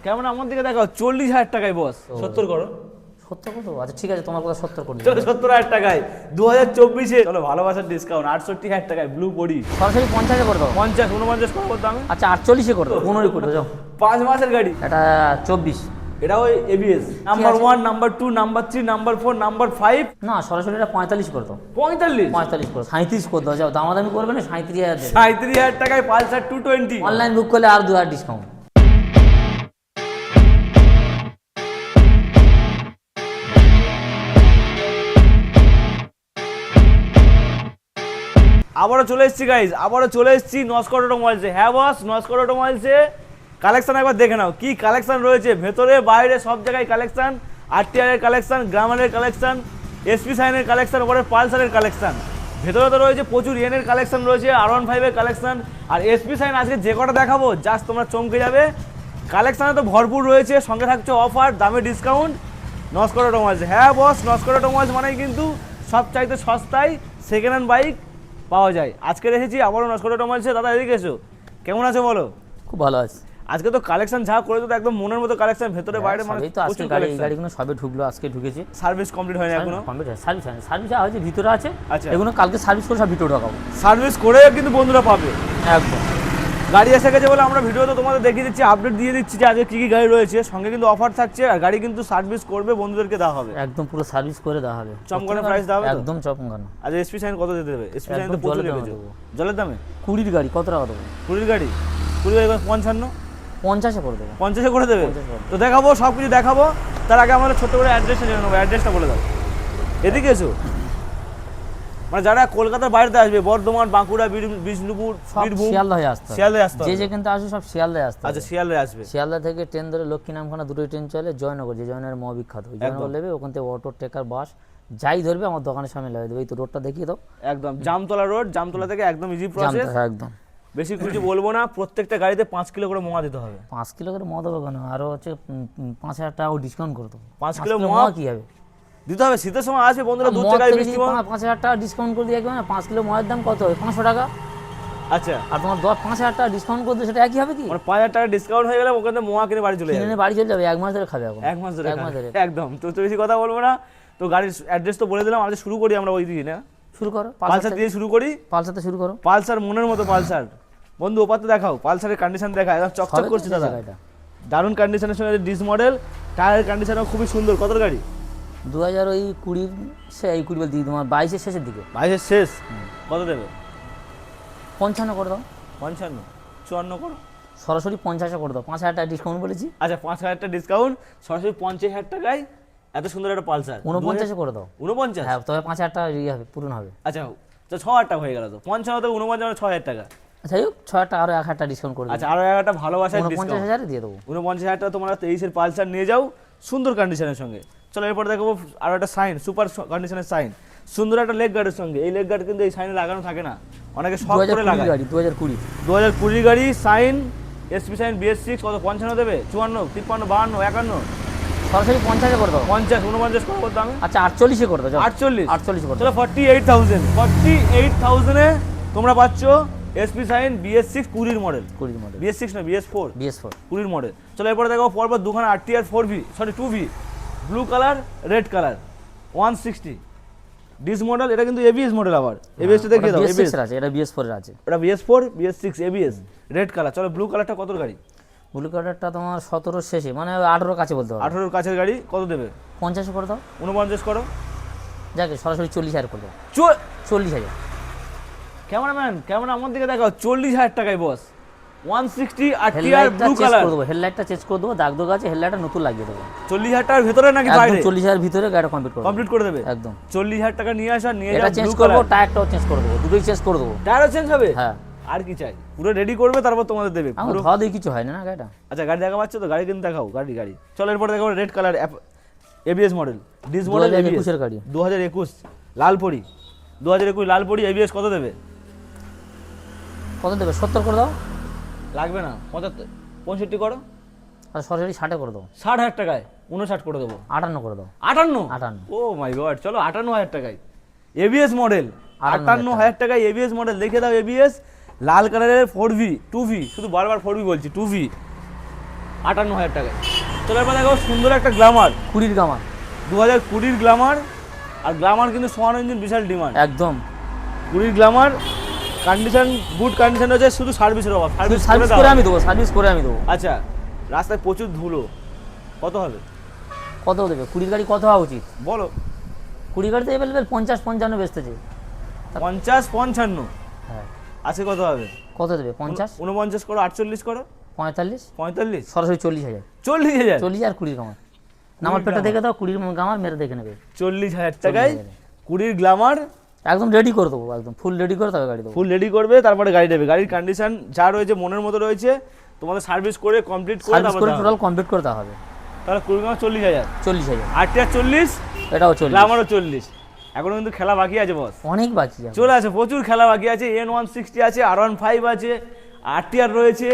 কেমন আমার দিকে দেখাও 40,000 টাকায় বস 70 করো। 70 কত? আচ্ছা ঠিক আছে, তোমার কথা 70 করে দিই। চলো 70,000 টাকায় 2024-এ চলো ভালোবাসার ডিসকাউন্ট 68,000 টাকায় ব্লু বডি। সরাসরি 50 করে দাও। 50 49 করবো দামে। আচ্ছা 48 করে দাও, 15 করে দাও। 5 মাসের গাড়ি, এটা 24। এটা ওই ABS number 1 number 2 number 3 number 4 number 5। না সরাসরি এটা 45 করে দাও। 45 45 করে 37 করে দাও। যাও দামাদামি করবে না, 37,000 দেবে। 37,000 টাকায় পালসার 220। অনলাইন বুক করলে আর 2,000 ডিসকাউন্ট। আবারও চলে এসেছি গাইজ, আবারও চলে এসেছি নস্কর অটোমোবাইলসে। হ্যাঁ বস, নস্কর অটোমোবাইলসে কালেকশন একবার দেখে নাও, কি কালেকশন রয়েছে ভেতরে বাইরে সব জায়গায় কালেকশন। আরটিআর এর কালেকশন, গ্রামারের কালেকশন, এসপি সাইনের কালেকশন, ওপরে পালসারের কালেকশন। ভেতরে তো রয়েছে প্রচুর এনের কালেকশন রয়েছে, R15 এর কালেকশন। আর এসপি সাইন আজকে যে কটা দেখাবো জাস্ট তোমরা চমকে যাবে। কালেকশানে তো ভরপুর রয়েছে, সঙ্গে থাকছে অফার, দামে ডিসকাউন্ট। নস্কর অটোমোবাইলস, হ্যাঁ বস, নস্কর অটোমোবাইলস মানেই কিন্তু সব চাইতে সস্তায় সেকেন্ড হ্যান্ড বাইক পাওয়া যায়। আজকে রেখেছি আবারও নস্কর অটোমোবাইলসে। দাদা এদিকে এসো, কেমন আছো বলো? খুব ভালো আছে। আজকে তো কালেকশন যা করে তো একদম মনের মতো কালেকশন, ভেতরে বাইরে মানে তো আজকে গাড়িগুলো সবে ঢুকলো, আজকে ঢুকেছে। সার্ভিস কমপ্লিট হয়নি এখনো? কমপ্লিট হয়, সার্ভিস হয়নি, সার্ভিস হয়েছে ভিতরে আছে। আচ্ছা, এগুলো কালকে সার্ভিস করে সব ভিতরে ঢোকাবো। সার্ভিস করে কিন্তু বন্ধুরা পাবে একদম। গাড়ি এসে গেছে বলে আমরা ভিডিও তো তোমাদের দেখিয়ে দিচ্ছি, আপডেট দিয়ে দিচ্ছি যে আজকে কী কী গাড়ি রয়েছে, সঙ্গে কিন্তু অফার থাকছে। আর গাড়ি কিন্তু সার্ভিস করবে বন্ধুদেরকে দেওয়া হবে, একদম পুরো সার্ভিস করে দেওয়া হবে। চমকানো প্রাইস দেওয়া হবে, একদম চমকানো। আজ এসপি সাইন কত দিতে দেবে? এসপি সাইন তো একদম প্রচুর জলের দামে লেগেছে। দেবো। জলের দামে 20 গাড়ি কত টাকা দেবো? 20 গাড়ি 55 50-এ করে দেবো। 50 করে দেবে। 50 করে। তো দেখাবো, সব কিছু দেখাবো। তার আগে আমাদের ছোট্ট করে অ্যাড্রেসটা জেনে নেবো, অ্যাড্রেসটা বলে দাও। এদিকে এসো, মানে যারা কলকাতার বাইরে আসবে, বর্ধমান, বাঁকুড়া, বিষ্ণুপুর, বীরভূম, শিয়ালদা হয়ে আসতে হবে। শিয়ালদায় আসতে হবে। যে যেখান থেকে আসবে সব শিয়ালদায় আসতে হবে। আচ্ছা, শিয়ালদায় আসবে। শিয়ালদা থেকে ট্রেন ধরে লক্ষ্মী নামখানা দুটোই ট্রেন চলে। জয়নগর, যে জয়নগরের বিখ্যাত, ওই জয়নগর নেবে, ওখান থেকে অটো, ট্রেকার, বাস যাই ধরবে আমার দোকানের সামনে লাগিয়ে দেবে। এই তো রোডটা দেখিয়ে দাও, একদম জামতলা রোড, জামতলা থেকে একদম ইজি প্রসেস। একদম বেশি কিছু বলবো না, প্রত্যেকটা গাড়িতে 5 কিলো করে মোয়া দিতে হবে। 5 কিলো করে মদ হবে কেন? আরও হচ্ছে 5,000 টাকা ডিসকাউন্ট করে দেবো। 5 কিলো মোয়া মোয়া কি হবে দিতে হবে? শীতের সময় আসবে বন্ধুরা, দূর থেকে বৃষ্টি। 5,000 টাকা ডিসকাউন্ট করে দিয়ে না, 5 কিলো মদের দাম কত হবে? 500 টাকা। আচ্ছা, আর তোমার 5,000 টাকা ডিসকাউন্ট করতে সেটা একই হবে কি? মানে 5,000 টাকা ডিসকাউন্ট হয়ে গেলে ওখান থেকে মোয়া কিনে বাড়ি চলে যাবে। কিনে বাড়ি চলে যাবে, 1 মাস ধরে খাবে এখন। 1 মাস ধরে 1 মাস ধরে একদম। তো বেশি কথা বলবো না, তো গাড়ির অ্যাড্রেস তো বলে দিলাম। আমাদের শুরু করি আমরা ওই দিকে না, শুরু করো। পালসার দিয়ে শুরু করি। পালসারতে শুরু করো। পালসার মনের মতো পালসার বন্ধু, ওপাতে দেখাও। পালসারের কন্ডিশন দেখা একদম চকচক করছে দাদা, দারুণ কন্ডিশনের সঙ্গে ডিস মডেল, টায়ারের কন্ডিশনও খুবই সুন্দর। কত গাড়ি? 2020 সে 20 বলতে তোমার 22-এর শেষের দিকে। 22-এর শেষ। কত দেবে? 55 করে দাও। 55 54 করো। সরাসরি 50 করে দাও। 5,000 টাকা ডিসকাউন্ট বলেছি। আচ্ছা, 5,000 টাকা ডিসকাউন্ট, সরাসরি 50,000 টাকায় এত সুন্দর একটা পালসার। 49 করে দাও। 49? হ্যাঁ, তবে 5,000 টাকা হবে, পূরণ হবে। আচ্ছা, তো 6,000 টাকা হয়ে গেল। তো 55 থেকে 49 মানে 6,000 টাকা। আচ্ছা, 6,000 টাকা আরও 1,000 টাকা ডিসকাউন্ট করে দেবো। আচ্ছা, আরো একটা ভালোবাসার ডিসকাউন্ট 49,000 দিয়ে দেবো। 49,000 টাকা তোমরা 23-এর পালসার নিয়ে যাও, সুন্দর কন্ডিশনের সঙ্গে। চলো এরপর দেখাবো আরো একটা সাইন, সুপার কন্ডিশনের সাইন, সুন্দর একটা লেগ গার্ডের সঙ্গে। এই লেগ গার্ড কিন্তু এই সাইনে লাগানো থাকে না, অনেকে শখ করে লাগায়। 2020 গাড়ি সাইন, এসপি সাইন BS6। কত? 55 দেবে? 54, 53, 52, 51? সরাসরি 50 করে দাও। 50 49 করবো দামে। আচ্ছা 48 করে দাও। 48 করে চলো। 48,000 এ তোমরা পাচ্ছ SP Shine BS6 20 model. BS6 না, BS4 20 মডেল। চলো এরপরে দেখো পরপর দুখানা RTR 4V, sorry 2V, blue colour, red colour, 160 dish model. এটা কিন্তু ABS মডেল। আবার ABS টা দেখিয়ে দাও। ABS আছে, এটা BS4 এর আছে। এটা BS4 BS6 ABS red colour. চলো ব্লু কালারটা কত গাড়ি? ব্লু কালারটা তোমার 17 শেষে, মানে 18 কাছে বলতে হবে। 18 কাছের গাড়ি। কত দেবে? 50 করে দাও। 49 করো। যাকে সরাসরি 40,000 করে দাও। 40,000। ক্যামেরাম্যান আমার দিকে দেখাও। 40,000 টাকায় বস 160 RTR ব্লু কালার। হেডলাইটটা চেঞ্জ করে দেবো, দাগ দাগ আছে, হেডলাইটটা নতুন লাগিয়ে দেবো। 40,000 টাকার ভিতরে নাকি বাইরে? 40,000 ভিতরে গাড়িটা কমপ্লিট করে দেবে একদম। 40,000 টাকা নিয়ে আসা, নিয়ে যাও। এটা চেঞ্জ করবো, টায়ারটাও চেঞ্জ করে দেবো, দুটোই চেঞ্জ করে দেবো। টায়ারও চেঞ্জ হবে? হ্যাঁ। আর কি চাই? পুরো রেডি করবে, তারপর তোমাদের দেবে। পুরো ধোয়া দিয়ে কিছু হয় না গাড়িটা। আচ্ছা, গাড়ি দেখা পাচ্ছ তো? গাড়ি কিন্তু দেখাও। গাড়ি চলো এরপর দেখাবো red colour ABS model, dish model ABS এর গাড়ি। 2021 লালপরি। 2021 লালপরি ABS। কত দেবে? 70 করে দাও। লাগবে না, 75 65 করো। আর সরাসরি 60 করে দাও। 60,000 টাকায় 59 করে দেবো। 58 করে দাও। 58? ও মাই গড। চলো 58,000 টাকায় ABS মডেল। 58,000 টাকায় ABS মডেল। দেখে দাও ABS লাল কালারের 4V 2V, শুধু বারবার 4V বলছি, 2V 58,000 টাকায়। চলো এবার দেখো সুন্দর একটা গ্ল্যামার, 20 গামা 2020 গ্ল্যামার। আর গ্ল্যামার কিন্তু সোয়ান ইঞ্জিন বিশাল ডিমান্ড। একদম 20 গ্ল্যামার কন্ডিশন, গুড কন্ডিশন রয়েছে, শুধু সার্ভিসের অভাব। সার্ভিস সার্ভিস করে আমি দেবো, সার্ভিস করে আমি দেবো। আচ্ছা, রাস্তায় প্রচুর ধুলো, কত হবে? কত দেবে? 20 গাড়ি কত হওয়া উচিত বলো। 20 গাড়িতে এভেলেবেল 50-55 বেচতেছে। 50-55 হ্যাঁ, আছে, কত হবে? কত দেবে? 50 49 করো, 48 করো, 45 45, সরাসরি 40,000। 40,000। 40 আর 20 গামার নামার পেটটা দেখে দাও, 20 গামার মেরে দেখে নেবে। 40,000 টাকায় 20 গ্ল্যামার একদম রেডি করে দেবো, একদম ফুল রেডি করে তবে গাড়ি দেবো। ফুল রেডি করবে, তারপরে গাড়ি দেবে। গাড়ির কন্ডিশন যা রয়েছে মনের মতো রয়েছে, তোমাদের সার্ভিস করে কমপ্লিট করে সার্ভিস তারপর করে দাও। টোটাল কমপ্লিট করতে হবে। তাহলে 20 গ্ল্যামার 40,000, 40,000 RTR 40, এটাও 40। গ্ল্যামারও 40। এখনো কিন্তু খেলা বাকি আছে বস, অনেক বাকি আছে। চলে আছে, প্রচুর খেলা বাকি আছে। N160 আছে, R15 আছে, RTR রয়েছে,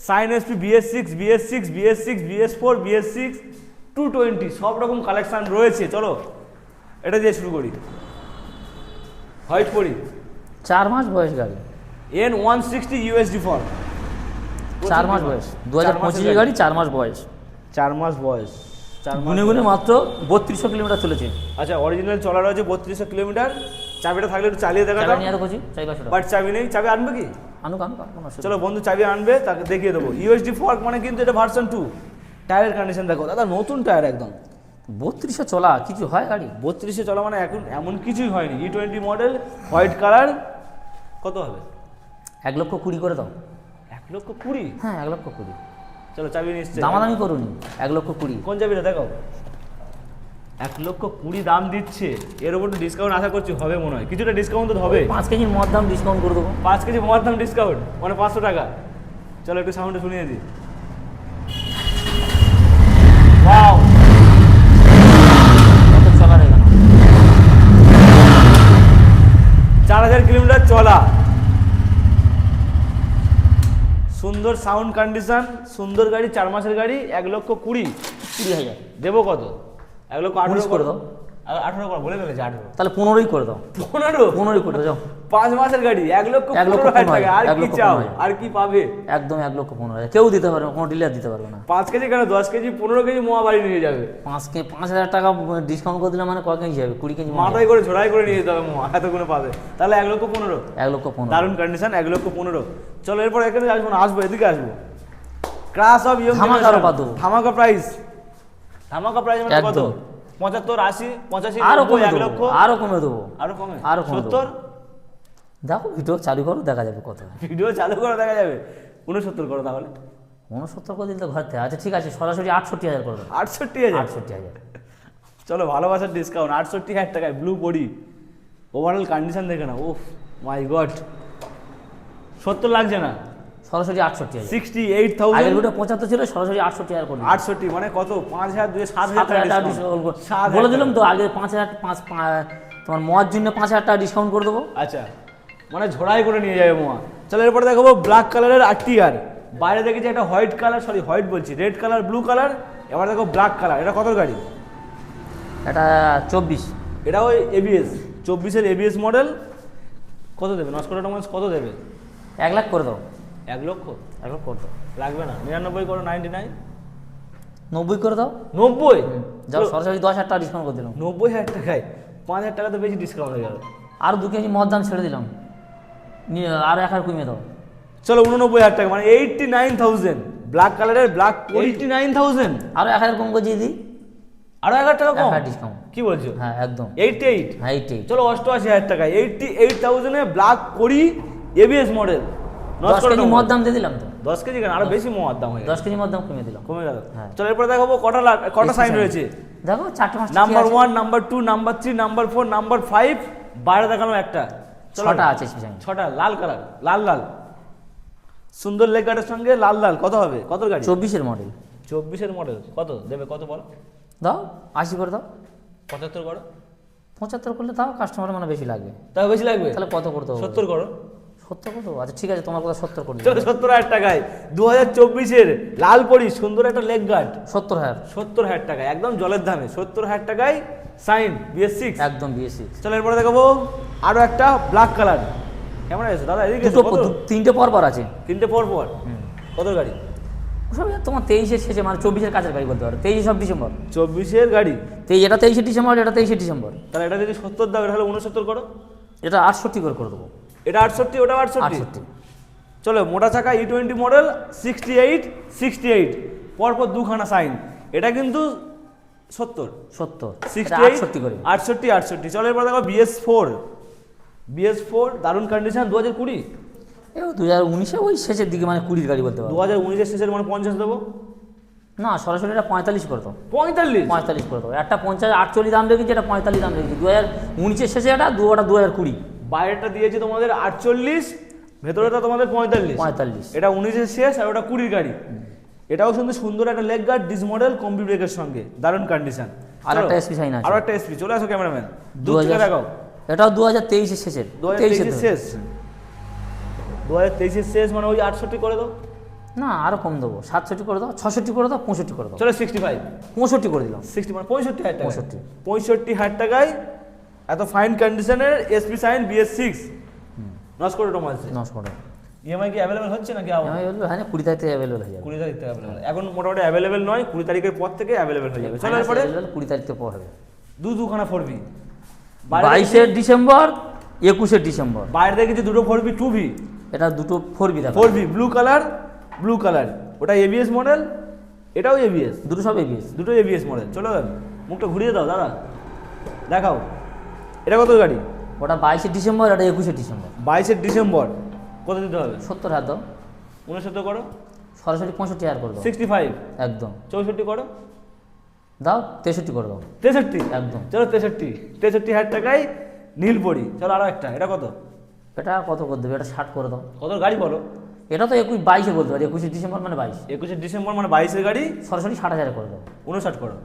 sign SP, BS6, BS6, BS6, BS4, BS6, 220 সব রকম কালেকশন রয়েছে। চলো এটা দিয়ে শুরু করি। হোয়াইট পরি 4 মাস বয়স গাড়ি, N160 USD4, 4 মাস বয়স, 2025 গাড়ি, 4 মাস বয়স। 4 মাস বয়স, 4 মাস। গুনে গুনে মাত্র 3200 কিলোমিটার চলেছে। আচ্ছা, অরিজিনাল চলা রয়েছে 3200 কিলোমিটার। চাবিটা থাকলে একটু চালিয়ে দেখা চাবি দাও। নিয়ে আর কোচি চাই 500 টাকা। বাট চাবি নেই, চাবি আনবে কি? আনুক আনুক কোনো অসুবিধা চলো বন্ধু চাবি আনবে, তাকে দেখিয়ে দেবো। USD4 মানে কিন্তু এটা ভার্সন 2। টায়ারের কন্ডিশন দেখো দাদা, নতুন টায়ার একদম। 3200 চলা কিছু হয় গাড়ি? 3200 চলা মানে এখন এমন কিছুই হয়নি। E20 মডেল, হোয়াইট কালার, কত হবে? 1,20,000 করে দাও। 1,20,000? হ্যাঁ, 1,20,000। চলো চাবি নিশ্চয়। দামাদামি করুনি, 1,20,000। কোন চাবিটা দেখো? 1,20,000 দাম দিচ্ছে, এর উপর ডিসকাউন্ট আশা করছি হবে মনে হয়, কিছুটা ডিসকাউন্ট তো হবে। 5 কেজির মদ দাম ডিসকাউন্ট করে দেবো। 5 কেজি মোয়ার দাম ডিসকাউন্ট মানে 500 টাকা। চলো একটু সাউন্ডে শুনিয়ে দিই। ওয়াও, কত চলা রে কেন? 4000 কিলোমিটার চলা, সুন্দর সাউন্ড কন্ডিশন, সুন্দর গাড়ি, 4 মাসের গাড়ি, 1,20,000। 20,000 দেবো কত? 1,18,000 19 করে দাও। 18 করে বলে ফেলেছে, 18। তাহলে 15ই করে দাও। 15 করে দাও, যাও। 5 মাসের গাড়ি, 1,15,000 টাকা। আর কি 1,15,000 চাও? আর কি পাবে? একদম 1,15,000। কেউ দিতে পারবে না, কোনো ডিলার দিতে পারবে না। 5 কেজি কেন, 10 কেজি, 15 কেজি মোয়া বাড়ি নিয়ে যাবে। 5,000 টাকা ডিসকাউন্ট করে দিলে মানে কয় কেজি যাবে? 20 কেজি মাথায় করে ঝোড়াই করে নিয়ে যেতে হবে মোয়া, এতগুলো পাবে। তাহলে 1,15,000। 1,15,000। দারুণ কন্ডিশন, 1,15,000। চলো এরপর এখানে আসবো না, আসবো এদিকে আসবো। ক্রাশ অফ ইয়ং ধামাকা অফার দেবো। ধামাকা প্রাইস, ধামাকা প্রাইস মানে কত? একদম। 75, 80, 85, আরো 90, কমে 1 দেবো, লক্ষ, আরো কমে দেবো, আরো কমে, আরো কমে 70। দেখো ভিডিও চালু করো, দেখা যাবে কত। ভিডিও চালু করে দেখা যাবে। 69 করো তাহলে। 69 করে দিলে তো ঘর থেকে। আচ্ছা ঠিক আছে, সরাসরি 68,000 করে দেবো। 68,000। 68,000। চলো ভালোবাসার ডিসকাউন্ট, 68,000 টাকায় ব্লু বডি, ওভারঅল কন্ডিশন দেখে না, ওফ মাই গড। 70 লাগছে না, সরাসরি 68,000। 68,000। আগের ভিডিও 75 ছিল, সরাসরি 68,000 করে দিলাম। 68 মানে কত? 5,000 2 7,000 টাকা 7,000 টাকা ডিসকাউন্ট। ডিসকাউন্ট বলে দিলাম তো আগে। 5,000 তোমার মহার জন্য 5,000 টাকা ডিসকাউন্ট করে দেবো। আচ্ছা, মানে ঝোড়াই করে নিয়ে যাবে মোয়া। চলো এরপরে দেখাবো ব্ল্যাক কালারের RTR। বাইরে দেখেছি একটা হোয়াইট কালার, সরি হোয়াইট বলছি, রেড কালার, ব্লু কালার। এবার দেখো ব্ল্যাক কালার। এটা কত গাড়ি? এটা 24। এটা ওই ABS, 24-এর ABS মডেল। কত দেবে? নস্কোডা ডকুমেন্টস কত দেবে? 1 লাখ করে দাও। 1 লক্ষ? 1 লাখ করে দাও। লাগবে না, 99 করো, 99। 90 করে দাও। 90? যাও, সরাসরি 10,000 টাকা ডিসকাউন্ট করে দিলাম। 90,000 টাকায় 5,000 টাকা তো বেশি ডিসকাউন্ট হয়ে গেল। আর 2 কেজি মদ দাম ছেড়ে দিলাম, আর 1 হাজার কমিয়ে দাও। চলো 89,000 টাকা মানে 89,000। ব্ল্যাক কালারের, ব্ল্যাক 89,000। আরো 1 হাজার কম করে দিয়ে দিই। আরো 1,000 টাকা কম? 1,000 ডিসকাউন্ট। কি বলছো? হ্যাঁ একদম। 88? হ্যাঁ 88। চলো 88,000 টাকায় 88,000 এ ব্ল্যাক করি ABS মডেল। 10 কেজি মদ দাম দিয়ে দিলাম তো। 10 কেজি কেন, আরো বেশি মোয়ার দাম হয়ে গেল। 10 কেজি মদ দাম কমিয়ে দিলাম। কমে গেল। হ্যাঁ। চলো এরপর দেখাবো কটা সাইন রয়েছে। দেখো 4-5 number 1, number 2, number 3, number 4, number 5। বাইরে দেখানো একটা। 6টা আছে স্পেশাল। 6টা লাল কালার, লাল লাল, সুন্দর লেগ গার্ডের সঙ্গে লাল লাল। কত হবে? কত গাড়ি? 24-এর মডেল। 24-এর মডেল। কত দেবে? কত বলো? দাও 80 করে দাও। 75 করো। 75 করলে তাও কাস্টমার মানে বেশি লাগবে। তাও বেশি লাগবে? তাহলে কত করতে হবে? 70 করো। 70 করে দেবো। আচ্ছা ঠিক আছে, তোমার কথা 70 করে দিই। চলো 70,000 টাকায় 2024-এর লাল পরি, সুন্দর একটা লেগ গার্ড। 70,000। 70,000 টাকায়, একদম জলের দামে। 70,000 টাকায় সাইন BS6। একদম BS6। চলো এরপরে দেখাবো আরো একটা ব্ল্যাক কালার। কেমন আছে দাদা? এদিকে এসো। দুটো 3টে পর আছে। 3টে পর পর। কত গাড়ি? সব তোমার 23-এর শেষে মানে 24-এর কাছের গাড়ি বলতে পারো, 23 সব ডিসেম্বর, 24-এর গাড়ি। এটা 23 ডিসেম্বর, এটা 23 ডিসেম্বর। তাহলে এটা যদি 70 দাও, এটা হলো 69 করো। এটা 68 করে দেবো। এটা 68, ওটা 68। 68। চলো, মোটা চাকা E20 মডেল, 68 পরপর দুখানা সাইন। এটা কিন্তু 70, 68 করে 68। চলো এরপর দেখো BS4 দারুণ কন্ডিশন, 2020। এও 2019-এ ওই শেষের দিকে মানে 20-এর গাড়ি বলতে পারো। 2019-এর শেষের মানে 50 দেবো না, সরাসরি এটা 45 করে দাও। 45 করে দাও। একটা 50 48 দাম রেখেছি, এটা 45 দাম রেখেছি। 2019-এর শেষে এটা 2020। বাইরেটা দিয়েছি তোমাদের 48, ভেতরেটা তোমাদের 45। এটা 19-এর শেষ আর ওটা 20-র গাড়ি। এটাও কিন্তু সুন্দর একটা leg guard, disc model, combi ব্রেকের সঙ্গে, দারুণ কন্ডিশন। আর একটা এসপি সাইন আছে, আর একটা এসপি। চলে আসো ক্যামেরাম্যান, 2000 দেখাও। এটাও 2023-এর শেষের, 2023-এর শেষ। 2023-এর শেষ মানে ওই 68 করে দাও। না, আরো কম দেবো, 67 করে দাও, 66 করে দাও, 65 করে দাও। চলো 65, 65 করে দিলাম। 60 মানে 65,000 টাকা। 65,000 টাকায় এত ফাইন কন্ডিশনের এসপি সাইন BS6 নস্কো অটোমোবাইলস। ইএমআই কি অ্যাভেলেবল হচ্ছে নাকি? আমি বলবো হ্যাঁ, 20 তারিখ থেকে অ্যাভেলেবল হয়ে যাবে। 20 তারিখ থেকে অ্যাভেলেবল। এখন মোটামুটি অ্যাভেলেবল নয়, 20 তারিখের পর থেকে অ্যাভেলেবল হয়ে যাবে। চলো এরপরে 20 তারিখ থেকে পর হবে। দুখানা 4V, 22 ডিসেম্বর, 21 ডিসেম্বর। বাইরে দেখেছি দুটো 4V 2V। এটা দুটো 4V দেখো, 4V ব্লু কালার। ওটা ABS মডেল, এটাও ABS, দুটো সব ABS, দুটো ABS মডেল। চলো মুখটা ঘুরিয়ে দাও দাদা, দেখাও এটা কত গাড়ি। ওটা 22 ডিসেম্বর, এটা 21 ডিসেম্বর। 22 ডিসেম্বর কত দিতে হবে? 70,000 দাও। 69 করো। সরাসরি 65,000 করে দাও। 65 একদম। 64 করো। দাও 63 করে দাও। 63 একদম। চলো 63,000 টাকায় নীলপরি। চলো আরো একটা, এটা কত? এটা কত করে দেবে? এটা 60 করে দাও। কত গাড়ি বলো? এটা তো 22 বলতে পারি, 21 ডিসেম্বর মানে 22। 21 ডিসেম্বর মানে 22-এর গাড়ি। সরাসরি 60,000 করে দাও। 59 করো।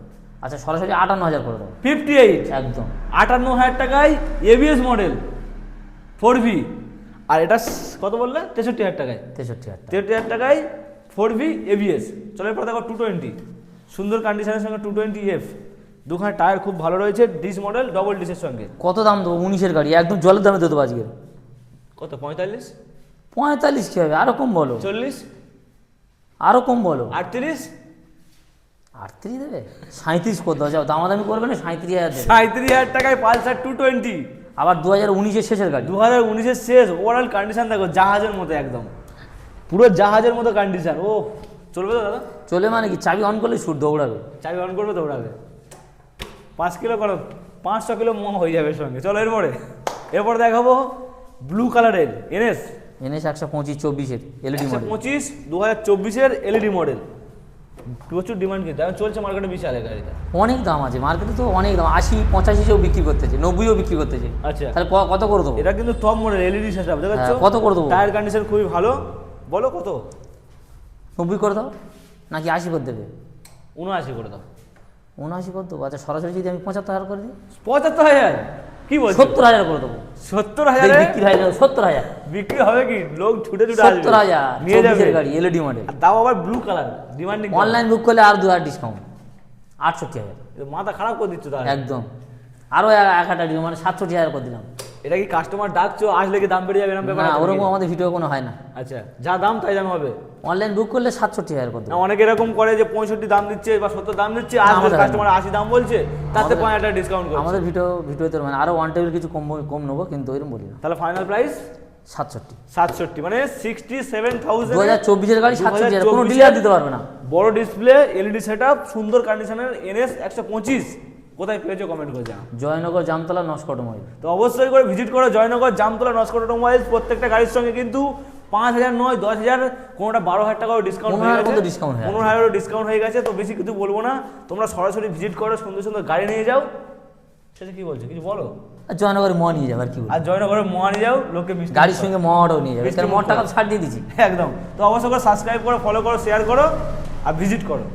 আচ্ছা, সরাসরি 58,000 করে দাও। 58 একদম। 58,000 টাকায় ABS মডেল 4V। আর এটা কত বললে? 63,000 টাকায়। 63,000 টাকায় 4V ABS। চলো এরপর দেখো 220, সুন্দর কন্ডিশনের সঙ্গে 220F। দুখানা টায়ার খুব ভালো রয়েছে, ডিস মডেল, ডবল ডিসের সঙ্গে। কত দাম দেবো? 19-এর গাড়ি, একদম জলের দামে দেবো আজকে। কত? 45? 45 কি হবে? আরো কম বলো। 40? আরো কম বলো। 38? 38 দেবে? 37 করে দাও। যাও, দামাদামি করবে না, 37,000 দেবে। 37,000 টাকায় পালসার 220। আবার 2019-এর শেষের গাড়ি। 2019-এর শেষ। ওভারঅল কন্ডিশন দেখো, জাহাজের মতো, একদম পুরো জাহাজের মতো কন্ডিশন। ও চলবে তো দাদা? চলে মানে কি, চাবি অন করলে শুট দৌড়াবে। চাবি অন করবে দৌড়াবে। 5 কিলো করো, 500 কিলো মোয়া হয়ে যাবে সঙ্গে। চলো এরপরে দেখাবো ব্লু কালারের NS 125 24-এর LED model. 125 2024-এর LED model. প্রচুর ডিমান্ড, কিন্তু এখন চলছে মার্কেটে বিশাল এই গাড়িটা। অনেক দাম আছে মার্কেটে, তো অনেক দাম। 80 85-এও বিক্রি করতেছে, 90-ও বিক্রি করতেছে। আচ্ছা, তাহলে কত করে দেবো? এটা কিন্তু টপ মডেল LED সেটআপ, দেখছো? কত করে দেবো? টায়ার কন্ডিশন খুবই ভালো। বলো কত? 90 করে দাও নাকি 80 করে দেবে? 79 করে দাও। 79 করে দেবো। আচ্ছা, সরাসরি যদি আমি 75,000 করে দিই? 75,000? কি বলছো? 70,000 করে দেবো। 70,000 বিক্রি হয় না? 70,000 বিক্রি হবে কি? লোক ছুটে আসবে। 70,000 নিয়ে যাবে গাড়ি, LED মডেল। আর দাও আবার blue colour, demanding. Online book করলে আর 2,000 ডিসকাউন্ট, 68,000। মাথা খারাপ করে দিচ্ছ তাহলে। একদম। আরো 1,000 ডিসকাউন্ট, মানে 67,000 করে দিলাম। এটা কি কাস্টমার ডাকছো, আসলে কি দাম বেড়ে যাবে? এরকম ব্যাপার না, আছে ওরকম নাকি? আমাদের ভিডিও কোনো হয় না। আচ্ছা, যা দাম তাই দাম হবে। অনলাইন বুক করলে 67,000 করে দেবো। অনেকে এরকম করে যে 65 দাম দিচ্ছে বা 70 দাম দিচ্ছে, আসলে আমাদের কাস্টমার 80 দাম বলছে, তাতে 5 টাকা ডিসকাউন্ট করছে। আমাদের ভিডিওতে মানে আরো ওয়ান টেবিল কিছু কম নেবো, কিন্তু এরকম বলি না। তাহলে ফাইনাল প্রাইস 67 মানে 67,000। 2024-এর গাড়ি 67,000, কোনো ডিলার দিতে পারবে না। বড় ডিসপ্লে, LED সেটআপ, সুন্দর কন্ডিশনের NS 125। কোথায় পেয়েছো কমেন্ট করে জানাও। জয়নগর, জামতলা, নস্কো অটোমোবাইল। তো অবশ্যই করে ভিজিট করো জয়নগর, জামতলা, নস্কো অটোমোবাইলস। প্রত্যেকটা গাড়ির সঙ্গে কিন্তু 5,000 নয় 10,000, কোনোটা 12,000 টাকাও ডিসকাউন্ট হয়ে গেছে। 15,000 ডিসকাউন্ট হয়ে গেছে। তো বেশি কিছু বলবো না, তোমরা সরাসরি ভিজিট করো, সুন্দর সুন্দর গাড়ি নিয়ে যাও। সেটা কি বলছো, কিছু বলো? জয়নগরের মহা নিয়ে যাবে, আর কি বলবো। আর জয়নগরের মহা নিয়ে যাও, লোককে মিষ্টি গাড়ির সঙ্গে মহাটাও নিয়ে যাবে, তার মহার টাকা ছাড় দিয়ে দিচ্ছি। একদম। তো অবশ্যই করে সাবস্ক্রাইব করো, ফলো করো, শেয়ার করো আর ভিজিট করো।